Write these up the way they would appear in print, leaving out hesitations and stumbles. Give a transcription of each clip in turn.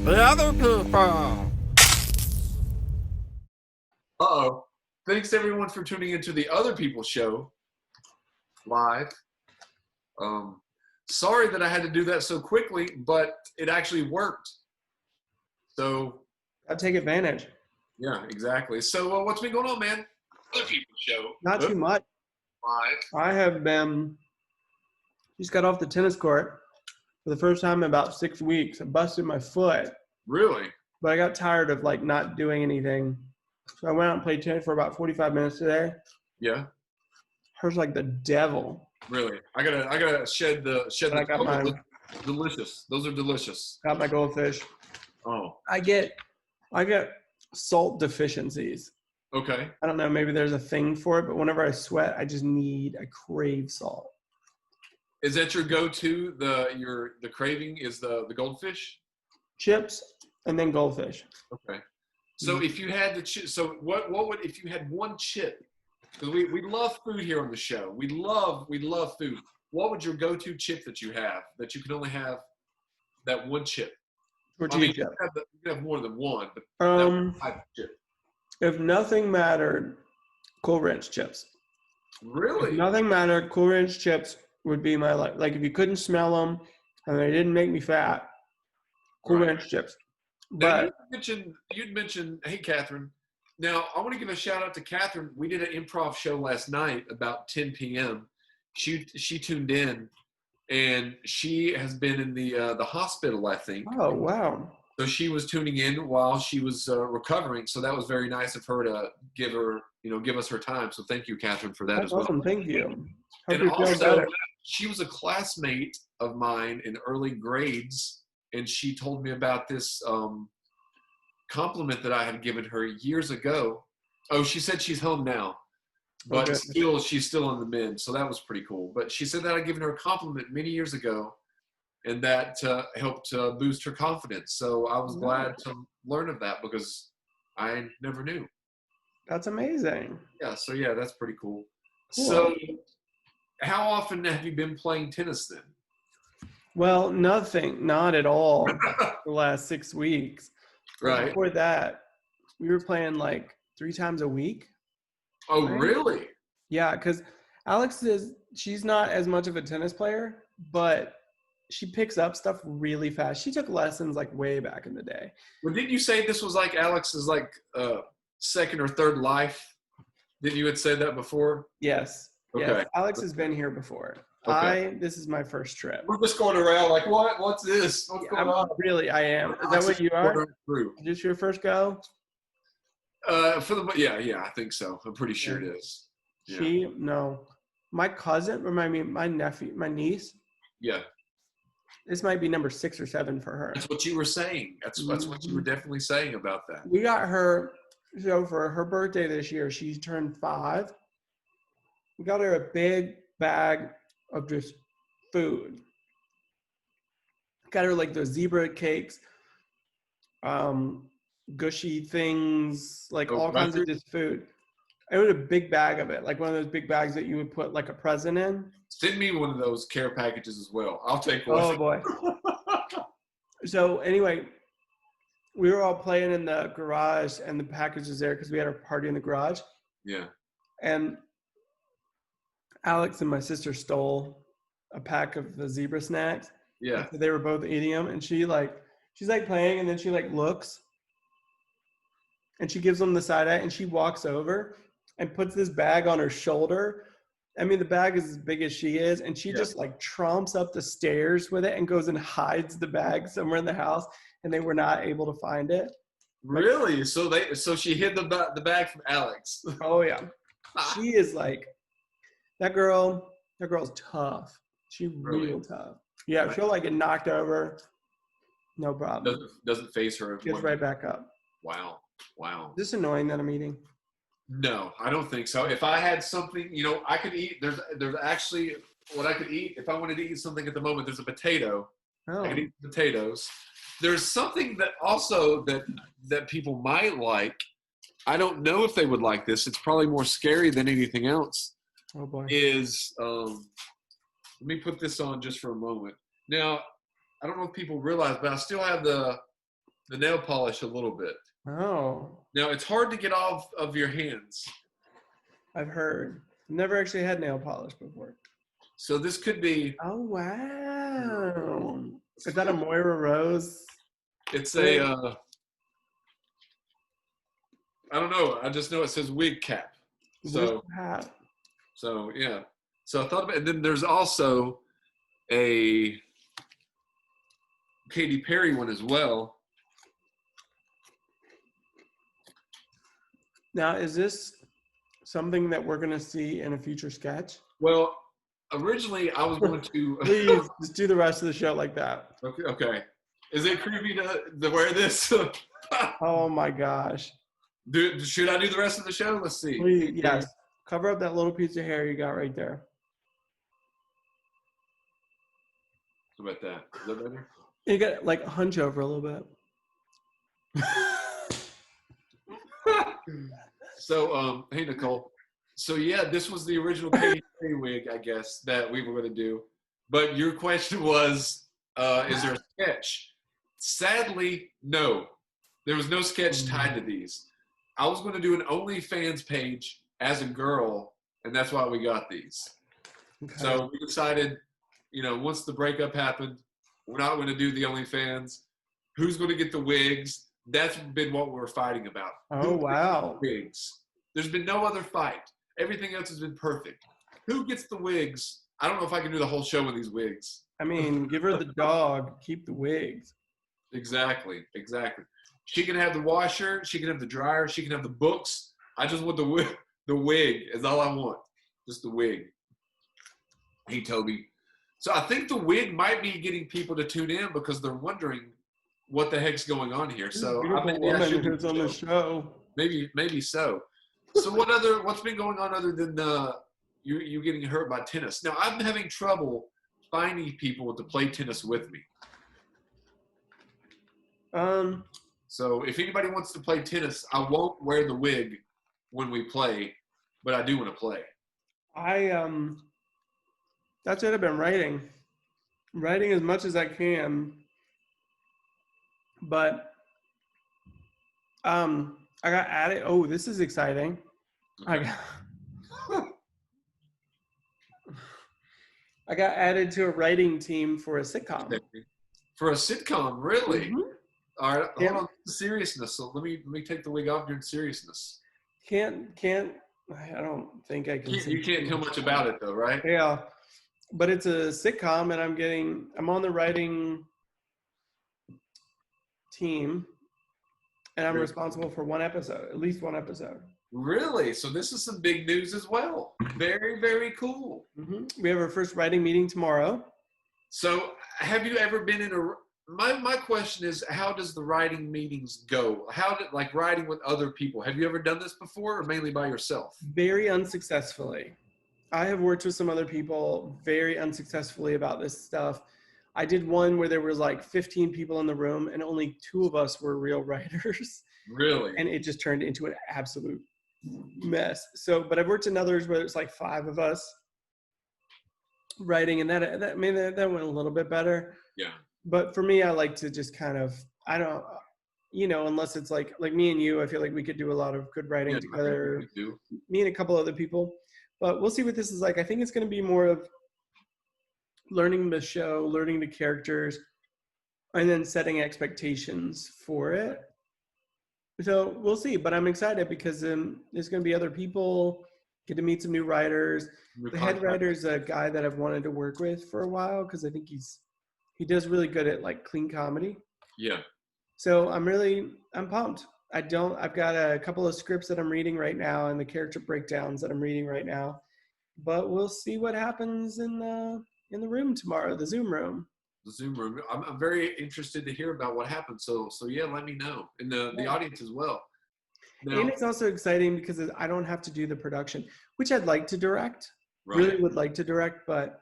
The other people. Uh-oh. Thanks everyone for tuning into the Other People Show live. Sorry that I had to do that so quickly, but it actually worked. So I'll take advantage. yeah, exactly. So what's been going on, man? Other People Show. Not too much. Live. I have been, just got off the tennis court for the first time in about 6 weeks. I busted my foot, Really? but I got tired of like not doing anything. So I went out and played tennis for about 45 minutes today. Yeah. Hurts like the devil. Really? I gotta shed the But I got mine. Delicious. Those are delicious. Got my goldfish. Oh. I get salt deficiencies. Okay. I don't know, maybe there's a thing for it, but whenever I sweat, I crave salt. Is that your go-to? The craving is the goldfish? Chips and then goldfish. Okay. So if you had so what would, if you had one chip, because we love food here on the show. We love food. What would your go-to chip that you have that you can only have that one chip? Tortilla you chip. can have more than one, but Um, that one type of chip. If nothing mattered, Cool Ranch chips. Really? If nothing mattered, Cool Ranch chips would be my life. Like if you couldn't smell them and they didn't make me fat, Cool Right. Ranch chips. Now, But you'd mentioned, hey, Catherine. Now, I want to give a shout out to Catherine. We did an improv show last night about 10 p.m. She tuned in, and she has been in the hospital, I think. oh wow. So she was tuning in while she was recovering. So that was very nice of her to give us her time. So thank you, Catherine, for that That's as well. awesome. Thank you. Hope And you feel also, better. she was a classmate of mine in early grades, and she told me about this compliment that I had given her years ago. Oh, she said she's home now, but Okay. she's still on the mend. So that was pretty cool. But she said that I'd given her a compliment many years ago, and that helped boost her confidence. So I was glad to learn of that because I never knew. That's amazing. Yeah, so yeah, that's pretty cool. Cool. So how often have you been playing tennis then? Well, not at all the last 6 weeks. Right. Before that, we were playing like 3 times a week. Oh, Right. really? Yeah, because she's not as much of a tennis player, but she picks up stuff really fast. She took lessons like way back in the day. Well, didn't you say this was like Alex's like second or third life? Didn't you had said that before? Yes. Okay. Yes. Alex has been here before. Okay. This is my first trip. We're just going around like, what? What's this? What's going on? Really, I am. Is that what you are? Is this your first go? Yeah, I think so. I'm pretty sure it is. Yeah. No. My cousin, my nephew, my niece. Yeah. This might be number 6 or 7 for her. That's what you were saying. That's what you were definitely saying about that. We got her, so for her birthday this year, she turned 5. We got her a big bag of just food. Got her like those zebra cakes, gushy things, like all kinds of just food. It was a big bag of it, like one of those big bags that you would put like a present in. Send me one of those care packages as well. I'll take one. Oh boy. So anyway, we were all playing in the garage and the package was there because we had our party in the garage. Yeah. And Alex and my sister stole a pack of the zebra snacks. Yeah. So they were both eating them, and she's like playing, and then she like looks, and she gives them the side eye, and she walks over and puts this bag on her shoulder. I mean, the bag is as big as she is, and she just like tromps up the stairs with it and goes and hides the bag somewhere in the house, and they were not able to find it. Really? So she hid the bag from Alex. Oh yeah. She is like, that girl's tough. She's real tough. Yeah, she'll like get knocked over. No problem. Doesn't phase her. Gets right back up. Wow. Is this annoying that I'm eating? No, I don't think so. If I had something, I could eat. There's actually what I could eat if I wanted to eat something at the moment. There's a potato. Oh. I could eat potatoes. There's something that also that people might like. I don't know if they would like this. It's probably more scary than anything else. Oh boy. Let me put this on just for a moment. Now, I don't know if people realize, but I still have the the nail polish a little bit. Oh, Now it's hard to get off of your hands. I've heard. Never actually had nail polish before. So this could be. Oh wow! Is that a Moira Rose? It's a. I don't know. I just know it says wig cap. So. Hat. So yeah. So I thought about, and then there's also a Katy Perry one as well. Now, is this something that we're gonna see in a future sketch? Well, originally I was going to. Please just do the rest of the show like that. Okay. Okay. Is it creepy to wear this? Oh my gosh! Should I do the rest of the show? Let's see. Please, yes. Cover up that little piece of hair you got right there. How about that? Is that better? You got like a hunch over a little bit. So, hey Nicole. So yeah, this was the original Katy Perry wig, I guess, that we were going to do. But your question was, is there a sketch? Sadly, no. There was no sketch tied to these. I was going to do an OnlyFans page as a girl, and that's why we got these. Okay. So we decided, once the breakup happened, we're not going to do the OnlyFans. Who's going to get the wigs? That's been what we're fighting about. Oh, wow. Wigs. There's been no other fight. Everything else has been perfect. Who gets the wigs? I don't know if I can do the whole show with these wigs. I mean, give her the dog, keep the wigs. Exactly. She can have the washer. She can have the dryer. She can have the books. I just want the wig. The wig is all I want. Just the wig. Hey, Toby. So I think the wig might be getting people to tune in because they're wondering what the heck's going on here. So beautiful woman who's on the show. Maybe so. So what's been going on other than you getting hurt by tennis? Now I'm having trouble finding people to play tennis with me. So if anybody wants to play tennis, I won't wear the wig when we play, but I do want to play. That's what I've been writing as much as I can, but I got added. Oh, this is exciting. Okay. I got added to a writing team for a sitcom. For a sitcom, really? Mm-hmm. All right, hold on. Seriousness. So let me take the wig off during seriousness. Can't. I don't think I can. You can't tell much about it though, right? Yeah, but it's a sitcom, and I'm on the writing team, and I'm responsible for at least one episode. Really? So this is some big news as well. Very, very cool. Mm-hmm. We have our first writing meeting tomorrow. So have you ever been in my question is, how does the writing meetings go? Writing with other people? Have you ever done this before or mainly by yourself? Very unsuccessfully. I have worked with some other people very unsuccessfully about this stuff. I did one where there was like 15 people in the room and only 2 of us were real writers. Really? And it just turned into an absolute mess. But I've worked in others where it's like 5 of us writing, and that went a little bit better. Yeah. But for me, I like to just kind of, I don't, unless it's like me and you, I feel like we could do a lot of good writing together. Me and a couple other people. But we'll see what this is like. I think it's going to be more of learning the show, learning the characters, and then setting expectations for it. So we'll see. But I'm excited because there's going to be other people, get to meet some new writers. The head writer is a guy that I've wanted to work with for a while because I think he does really good at like clean comedy. Yeah. So I'm pumped. I've got a couple of scripts that I'm reading right now and the character breakdowns that I'm reading right now, but we'll see what happens in the room tomorrow, the Zoom room. The Zoom room. I'm very interested to hear about what happens. So yeah, let me know. And the audience as well. Now, and it's also exciting because I don't have to do the production, which I'd like to direct. Right. Really would like to direct, but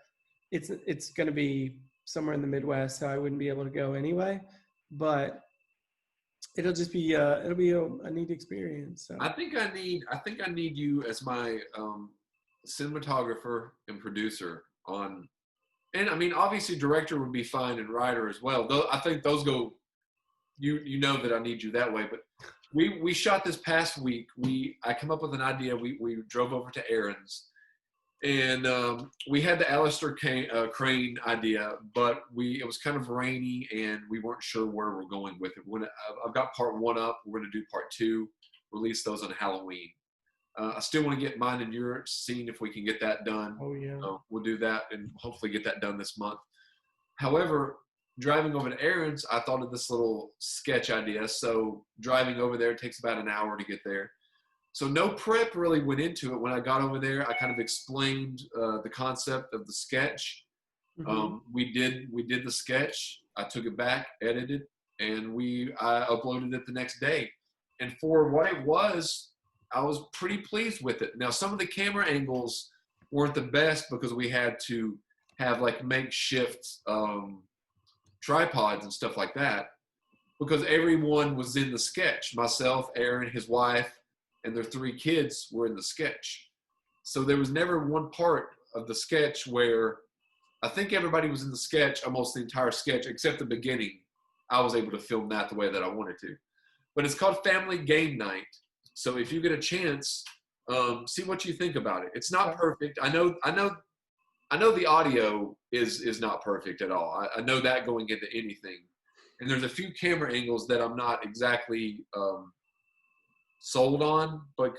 it's going to be somewhere in the Midwest, so I wouldn't be able to go anyway. But it'll just be a neat experience. So. I think I need you as my cinematographer and producer on, and I mean obviously director would be fine and writer as well. Though I think those go you know that I need you that way. But we shot this past week. I come up with an idea. We drove over to Aaron's, and we had the Alistair Crane idea, but it was kind of rainy, and we weren't sure where we're going with it. I've got part 1 up. We're going to do part 2, release those on Halloween. I still want to get mine and yours seen if we can get that done. Oh yeah. We'll do that and hopefully get that done this month. However, driving over to Aaron's, I thought of this little sketch idea. So driving over there takes about an hour to get there. So no prep really went into it. When I got over there, I kind of explained the concept of the sketch. Mm-hmm. We did the sketch. I took it back, edited, and I uploaded it the next day. And for what it was, I was pretty pleased with it. Now, some of the camera angles weren't the best because we had to have like makeshift tripods and stuff like that, because everyone was in the sketch. Myself, Aaron, his wife, and their 3 kids were in the sketch. So there was never one part of the sketch where I think everybody was in the sketch, almost the entire sketch, except the beginning. I was able to film that the way that I wanted to. But it's called Family Game Night. So if you get a chance, see what you think about it. It's not perfect. I know the audio is not perfect at all. I know that going into anything. And there's a few camera angles that I'm not exactly sold on. But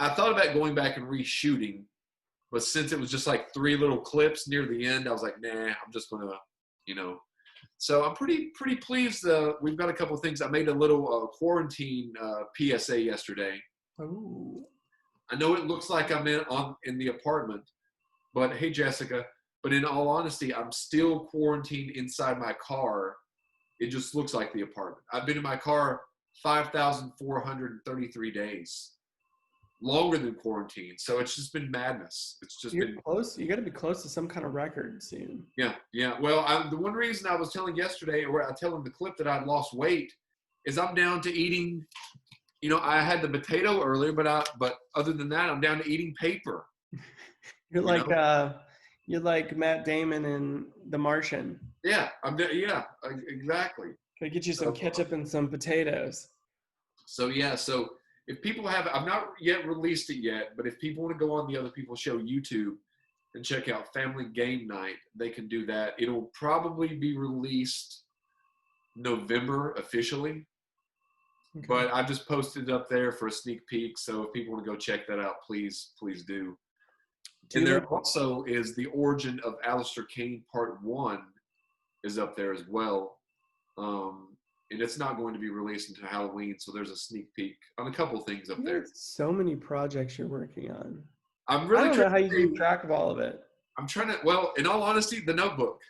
I thought about going back and reshooting. But since it was just like 3 little clips near the end, I was like, nah, I'm just going to, So I'm pretty pleased. We've got a couple of things. I made a little quarantine PSA yesterday. Ooh. I know it looks like I'm in the apartment, but hey, Jessica. But in all honesty, I'm still quarantined inside my car. It just looks like the apartment. I've been in my car 5,433 days. Longer than quarantine, so it's just been madness. You're close. You got to be close to some kind of record soon. Yeah. Well, the one reason I was telling yesterday, or I tell him the clip that I'd lost weight, is I'm down to eating. I had the potato earlier, but other than that, I'm down to eating paper. You're like Matt Damon in The Martian. Yeah, exactly. Gotta get you some ketchup and some potatoes. So if people I've not yet released it yet, but if people want to go on the Other People's Show YouTube and check out Family Game Night, they can do that. It'll probably be released November officially, but I just posted it up there for a sneak peek. So if people want to go check that out, please do. And there also is the origin of Alistair Kane Part 1 is up there as well. And it's not going to be released until Halloween, so there's a sneak peek on a couple things up there. So many projects you're working on. I'm really I don't know how you keep track of all of it. I'm trying to. Well, in all honesty, the notebook.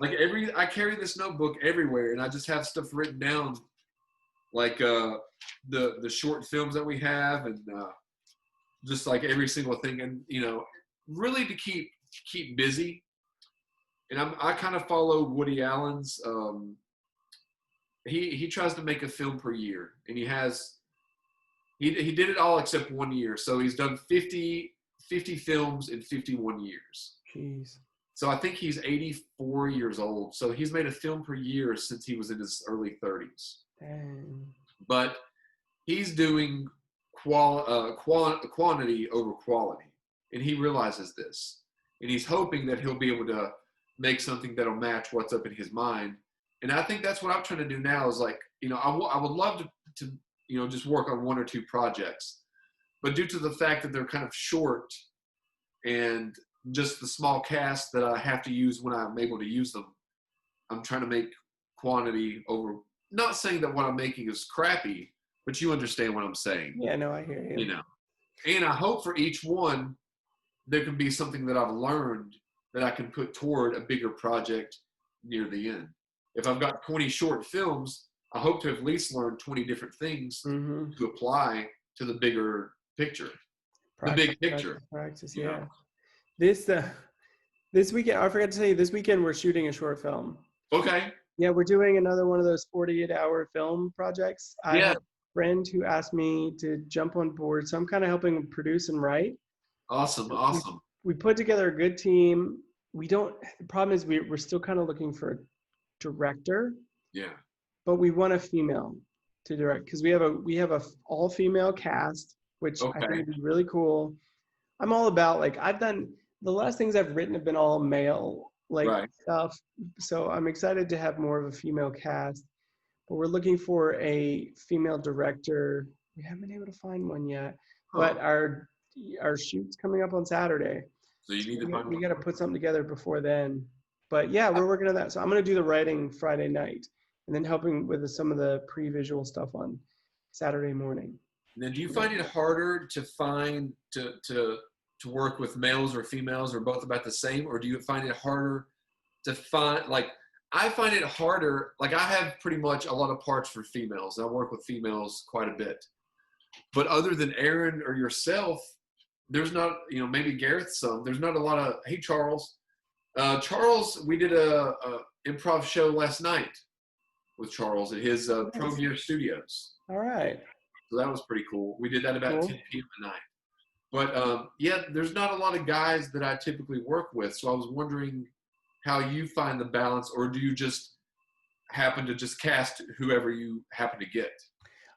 I carry this notebook everywhere, and I just have stuff written down, like the short films that we have, and just like every single thing, and really to keep busy. And I kind of follow Woody Allen's. He tries to make a film per year, and he did it all except 1 year. So he's done 50 films in 51 years. Jeez. So I think he's 84 years old. So he's made a film per year since he was in his early 30s. Dang. But he's doing quantity over quality, and he realizes this. And he's hoping that he'll be able to make something that'll match what's up in his mind. And I think that's what I'm trying to do now is I would love to just work on 1 or 2 projects. But due to the fact that they're kind of short and just the small cast that I have to use when I'm able to use them, I'm trying to make quantity over, not saying that what I'm making is crappy, but you understand what I'm saying. Yeah, no, I hear you. And I hope for each one, there can be something that I've learned that I can put toward a bigger project near the end. If I've got 20 short films, I hope to have at least learned 20 different things to apply to the bigger picture, the big picture. Practice, yeah. This weekend, I forgot to tell you, this weekend we're shooting a short film. Okay. Yeah, we're doing another one of those 48-hour film projects. I have a friend who asked me to jump on board, so I'm kind of helping him produce and write. Awesome. We put together a good team. The problem is we're still kind of looking for a director. Yeah. but we want a female to direct because we have a all female cast, which I think Okay. would be really cool. I'm all about like I've done the last things I've written have been all male like Right. stuff, so I'm excited to have more of a female cast. But we're looking for a female director. We haven't been able to find one yet, but Huh. our shoot's coming up on Saturday. So you So need to find we one. got to put something together before then. But yeah, we're working on that. So I'm going to do the writing Friday night and then helping with some of the pre-visual stuff on Saturday morning. Now, do you find it harder to find to work with males or females or both about the same, or do you find it harder to find like I find it harder. Like I have pretty much a lot of parts for females. I work with females quite a bit, but other than Aaron or yourself, there's not maybe Gareth some. There's not a lot of hey Charles. Charles, we did a improv show last night with Charles at his Pro Nice. Gear Studios. All right. So that was pretty cool. We did that about Cool. 10 p.m. at night. But yeah, there's not a lot of guys that I typically work with. So I was wondering how you find the balance, or do you just happen to just cast whoever you happen to get?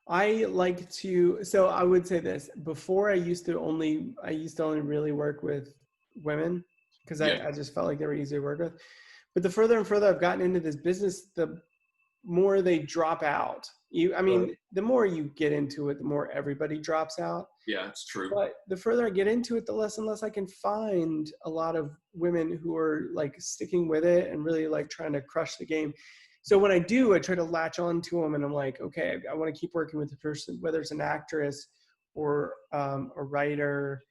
I like to, so I would say this. Before I used to only really work with women because Yeah. I just felt like they were easy to work with. But the further and further I've gotten into this business, the more they drop out. The more you get into it, the more everybody drops out. Yeah, it's true. But the further I get into it, the less and less I can find a lot of women who are like sticking with it and really like trying to crush the game. So when I do, I try to latch on to them and I'm like, okay, I want to keep working with the person, whether it's an actress or a writer.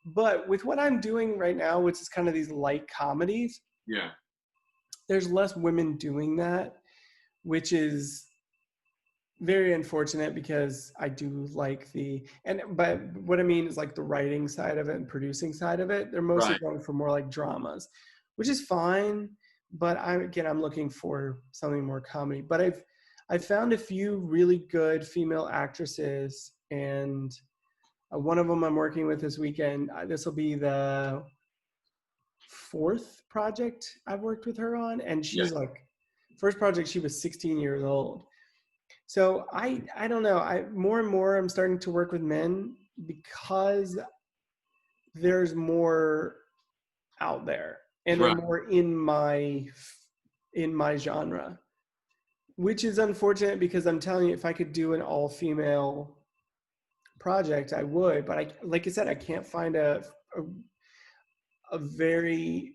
But with what I'm doing right now, which is kind of these light comedies, Yeah. there's less women doing that, which is very unfortunate because I do like but what I mean is like the writing side of it and producing side of it. They're mostly Right. going for more like dramas, which is fine. But I'm looking for something more comedy. But I've found a few really good female actresses, and one of them I'm working with this weekend. This will be the fourth project I've worked with her on, and she's like, first project she was 16 years old. So I don't know. I more and more I'm starting to work with men because there's more out there and they're Right. more in my genre, which is unfortunate because I'm telling you, if I could do an all-female project, I would. But like I said, I can't find a very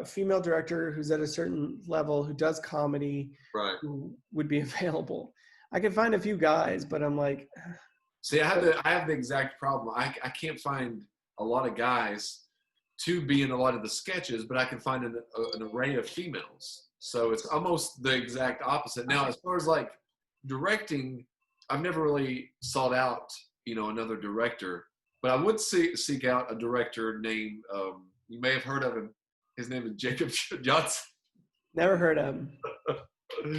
female director who's at a certain level who does comedy Right. who would be available. I can find a few guys, but I'm like, See, I have the exact problem. I can't find a lot of guys to be in a lot of the sketches, but I can find an array of females. So it's almost the exact opposite. Now, as far as like directing, I've never really sought out, another director, but I would seek out a director named, you may have heard of him. His name is Jacob Johnson. never heard of him. So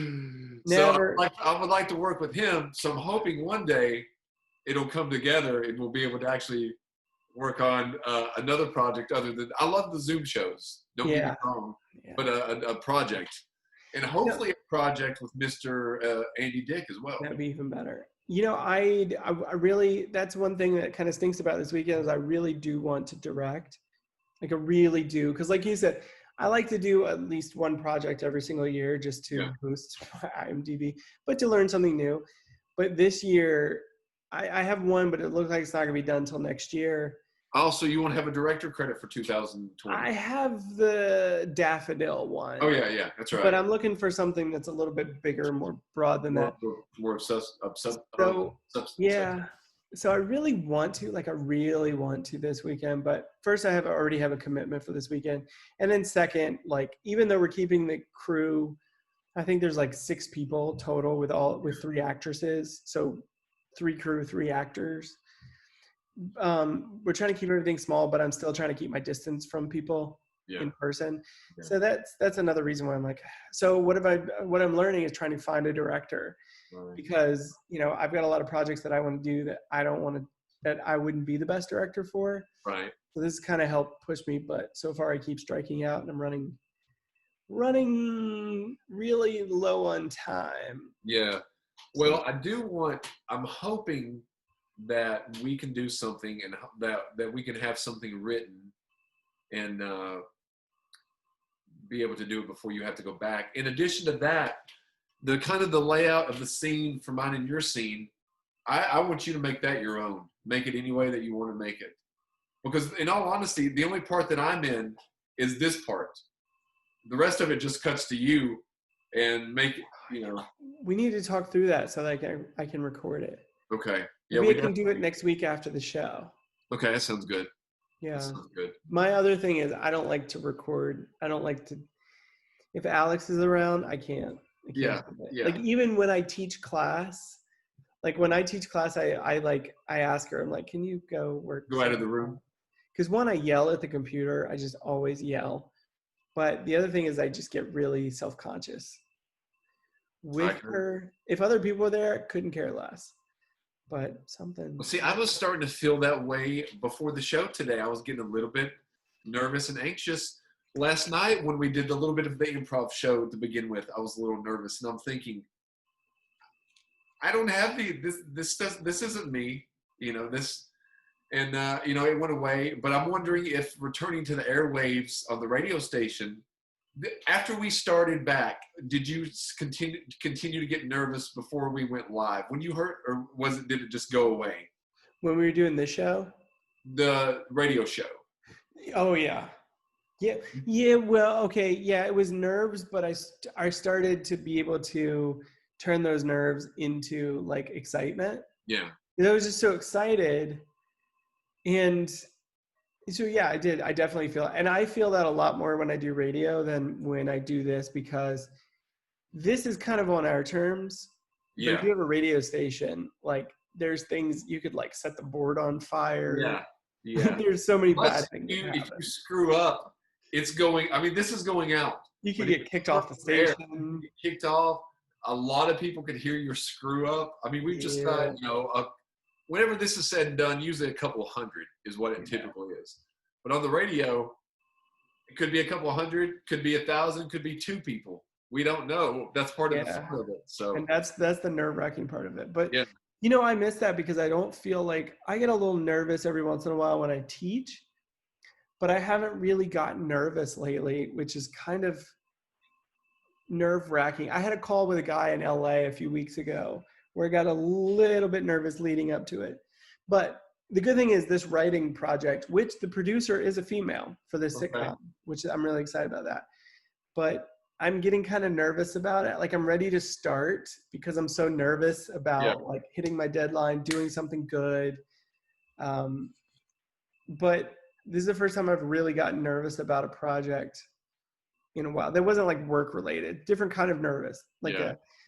Never. I would like to work with him. So I'm hoping one day it'll come together and we'll be able to actually work on another project other than I love the Zoom shows. Don't get me wrong, but a project, and hopefully a project with Mr. Andy Dick as well. That'd be even better. I really, that's one thing that kind of stinks about this weekend is I really do want to direct. Like I really do. Because like you said, I like to do at least one project every single year just to boost my IMDb, but to learn something new. But this year, I have one, but it looks like it's not going to be done until next year. Also, you want to have a director credit for 2020? I have the Daffodil one. Oh, yeah, that's right. But I'm looking for something that's a little bit bigger, more broad than that. More substance. Yeah. So I really want to this weekend, but first I already have a commitment for this weekend. And then second, like, even though we're keeping the crew, I think there's like 6 people total with 3 actresses. So 3 crew, 3 actors. We're trying to keep everything small, but I'm still trying to keep my distance from people in person. Yeah. So that's another reason why I'm like, so what I'm learning is trying to find a director. Right. Because, I've got a lot of projects that I want to do that I wouldn't be the best director for. Right. So this kind of helped push me, but so far I keep striking out and I'm running running really low on time. Yeah. Well, I'm hoping that we can do something and that we can have something written and be able to do it before you have to go back. In addition to that, the kind of the layout of the scene for mine and your scene, I want you to make that your own. Make it any way that you want to make it. Because in all honesty, the only part that I'm in is this part. The rest of it just cuts to you and make it, We need to talk through that so that I can record it. Okay. Yeah, Maybe I can do it next week after the show. Okay, that sounds good. Yeah. That sounds good. My other thing is I don't like to record. I don't like to. If Alex is around, I can't. Yeah. Like even when I teach class, I ask her, I'm like, can you go work? Go out of the room. Because one, I yell at the computer. I just always yell. But the other thing is I just get really self-conscious. With her, if other people were there, I couldn't care less. But something. Well, see, I was starting to feel that way before the show today. I was getting a little bit nervous and anxious. Last night when we did a little bit of the improv show to begin with, I was a little nervous, and I'm thinking, I don't have this isn't me, this, and it went away. But I'm wondering if returning to the airwaves of the radio station, after we started back, did you continue to get nervous before we went live? When you heard, or did it just go away? When we were doing this show? The radio show. Oh, yeah. Yeah, well, okay, yeah, it was nerves, but I started to be able to turn those nerves into, like, excitement. Yeah. I was just so excited, and so, yeah, I did. I definitely feel it. And I feel that a lot more when I do radio than when I do this, because this is kind of on our terms. Yeah. But if you have a radio station, like, there's things you could, like, set the board on fire. Yeah. Yeah. There's so many bad things. If you screw up, this is going out. You could get kicked off the station. Kicked off. A lot of people could hear your screw up. I mean, we've just got, whenever this is said and done, usually a couple of hundred is what it typically is. But on the radio, it could be a couple of hundred, could be 1,000, could be 2 people. We don't know. That's part of the fun of it. So, and that's the nerve-wracking part of it. But yeah. I miss that because I don't feel like I get a little nervous every once in a while when I teach, but I haven't really gotten nervous lately, which is kind of nerve-wracking. I had a call with a guy in LA a few weeks ago where I got a little bit nervous leading up to it. But the good thing is this writing project, which the producer is a female for this sitcom, which I'm really excited about that. But I'm getting kind of nervous about it. Like, I'm ready to start because I'm so nervous about like hitting my deadline, doing something good. But this is the first time I've really gotten nervous about a project in a while. That wasn't like work related, different kind of nervous. Like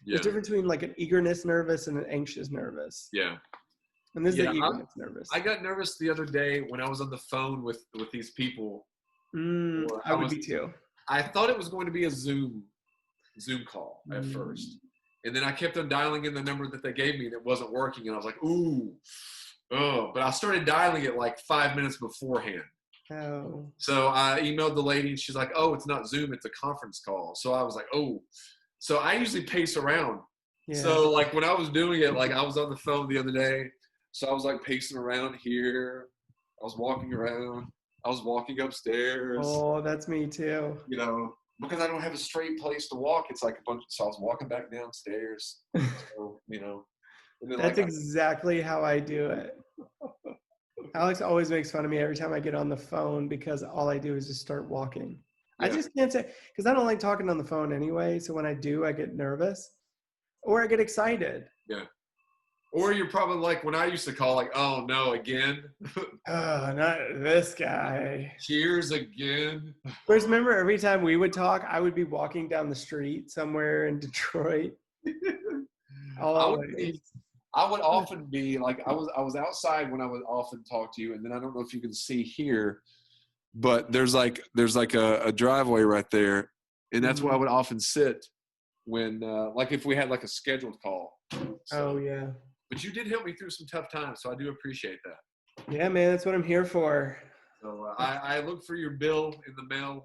there's difference between like an eagerness nervous and an anxious nervous. Yeah. And this is the eagerness nervous. I got nervous the other day when I was on the phone with these people. I would be too. I thought it was going to be a Zoom call at first. And then I kept on dialing in the number that they gave me and it wasn't working. And I was like, but I started dialing it like 5 minutes beforehand. Oh. So I emailed the lady and she's like, oh, it's not Zoom, it's a conference call. So I was like, oh. So I usually pace around. Yeah. So like when I was doing it, like I was on the phone the other day. So I was like pacing around here. I was walking around. I was walking upstairs. Oh, that's me too. Because I don't have a straight place to walk. It's like so I was walking back downstairs. So, And then, that's exactly how I do it. Alex always makes fun of me every time I get on the phone because all I do is just start walking. Yeah. I just can't say, because I don't like talking on the phone anyway. So when I do, I get nervous or I get excited. Yeah. Or you're probably like when I used to call, like, oh no, again. Oh, not this guy. Cheers again. Whereas remember every time we would talk, I would be walking down the street somewhere in Detroit. Always. I would often be like, I was outside when I would often talk to you, and then I don't know if you can see here, but there's like a driveway right there, and that's where I would often sit when like if we had like a scheduled call. So, oh yeah. But you did help me through some tough times, so I do appreciate that. Yeah, man, that's what I'm here for. So I look for your bill in the mail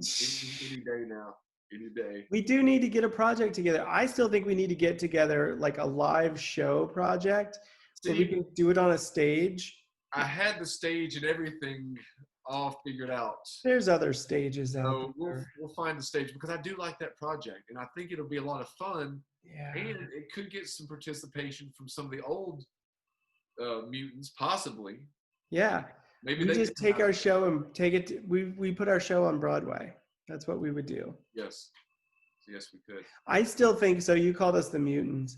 any day now. Any day. We do need to get a project together. I still think we need to get together like a live show project where we See, can do it on a stage. I had the stage and everything all figured out. There's other stages out So there. we'll find the stage because I do like that project and I think it'll be a lot of fun Yeah. and it could get some participation from some of the old mutants, possibly. Yeah. Maybe We they just can take have- our show and take it. We put our show on Broadway. That's what we would do. Yes, yes, we could. I still think so. You called us the mutants,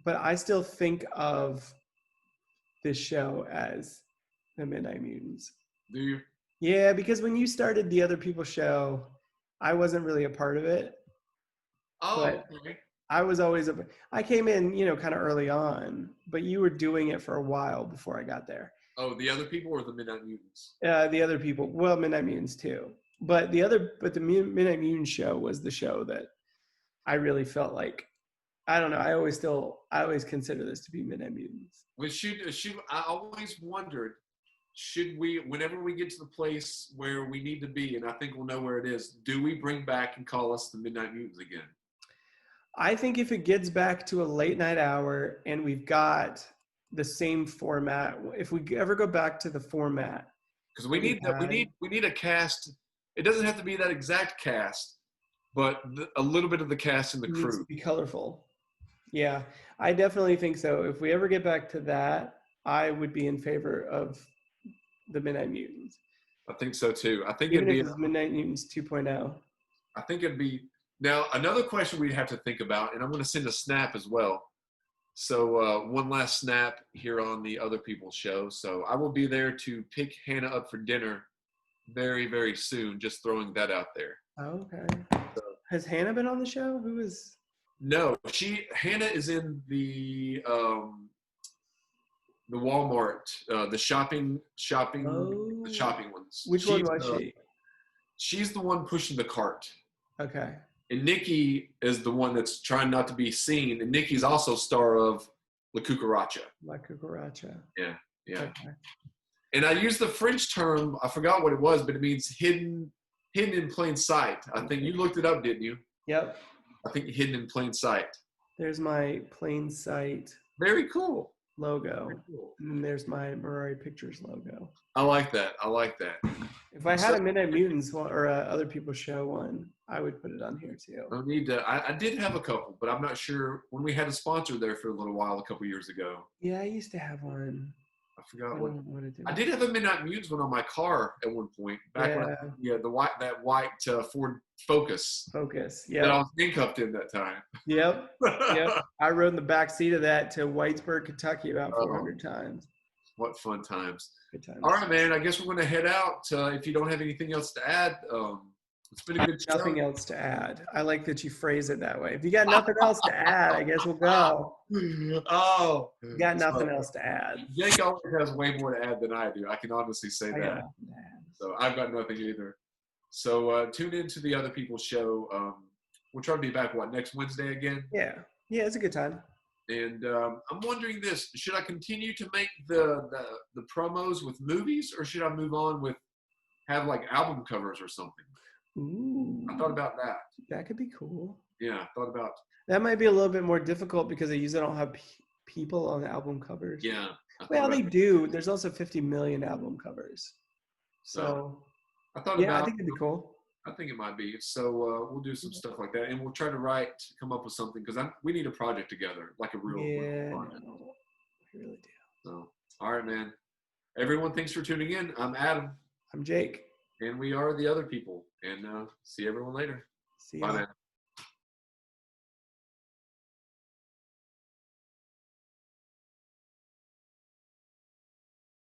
but I still think of this show as the Midnight Mutants. Do you? Yeah, because when you started the Other People show, I wasn't really a part of it. Oh, But- okay. I was always I came in, kind of early on, but you were doing it for a while before I got there. Oh, the other people or the Midnight Mutants? The Other People, well, Midnight Mutants too, but the Midnight Mutants show was the show that I really felt like, I don't know. I always consider this to be Midnight Mutants. I always wondered, should we, whenever we get to the place where we need to be, and I think we'll know where it is, do we bring back and call us the Midnight Mutants again? I think if it gets back to a late night hour and we've got the same format, if we ever go back to the format, Because we need a cast. It doesn't have to be that exact cast, but a little bit of the cast and the it needs to crew. be colorful. Yeah, I definitely think so. If we ever get back to that, I would be in favor of the Midnight Mutants. I think so too. I think Even it'd if be. it's Midnight Mutants 2.0. I think it'd be. Now another question we'd have to think about, and I'm going to send a snap as well. So one last snap here on the Other People's show. So I will be there to pick Hannah up for dinner very, very soon. Just throwing that out there. Okay. Has Hannah been on the show? Who is? No, Hannah is in the Walmart, the shopping ones. Which one was she? She's the one pushing the cart. Okay. And Nikki is the one that's trying not to be seen. And Nikki's also star of La Cucaracha. La Cucaracha. Yeah. Okay. And I used the French term, I forgot what it was, but it means hidden in plain sight. I think you looked it up, didn't you? Yep. I think hidden in plain sight. There's my plain sight Very cool. logo. Very cool. And then there's my Mirari Pictures logo. I like that. If I had a Midnight Mutants one or a Other People's show one, I would put it on here too. I need to. I did have a couple, but I'm not sure when we had a sponsor there for a little while a couple years ago. Yeah, I used to have one. I I forgot don't what. know what it did. I did have a Midnight Mutants one on my car at one point. Back when that white Ford Focus Focus. that I Yeah. was handcuffed in that time. Yep. Yep. I rode in the back seat of that to Whitesburg, Kentucky about Oh. 400 times. What fun times. Good times. All right, man. I guess we're going to head out. If you don't have anything else to add, it's been a good show. Nothing else to add. I like that you phrase it that way. If you got nothing else to add, I guess we'll go. Oh. You got nothing else to add. Jake always has way more to add than I do. I can honestly say I got that. nothing to add. So I've got nothing either. So tune in to the Other People's show. We'll try to be back, next Wednesday again? Yeah. Yeah, it's a good time. And I'm wondering this. Should I continue to make the promos with movies, or should I move on with have like album covers or something? Ooh. I thought about that. That could be cool. Yeah, I thought about. That might be a little bit more difficult because they usually don't have people on album covers. Yeah. I thought Well, about- they do. There's also 50 million album covers. So, I thought yeah, about. I think it'd be cool. I think it might be. So we'll do some stuff like that, and we'll try to come up with something because we need a project together, like a real Yeah, project. no, I really do. So, all right, man. Everyone, thanks for tuning in. I'm Adam, I'm Jake. and we are the Other People. And see everyone later. See you. Bye, man.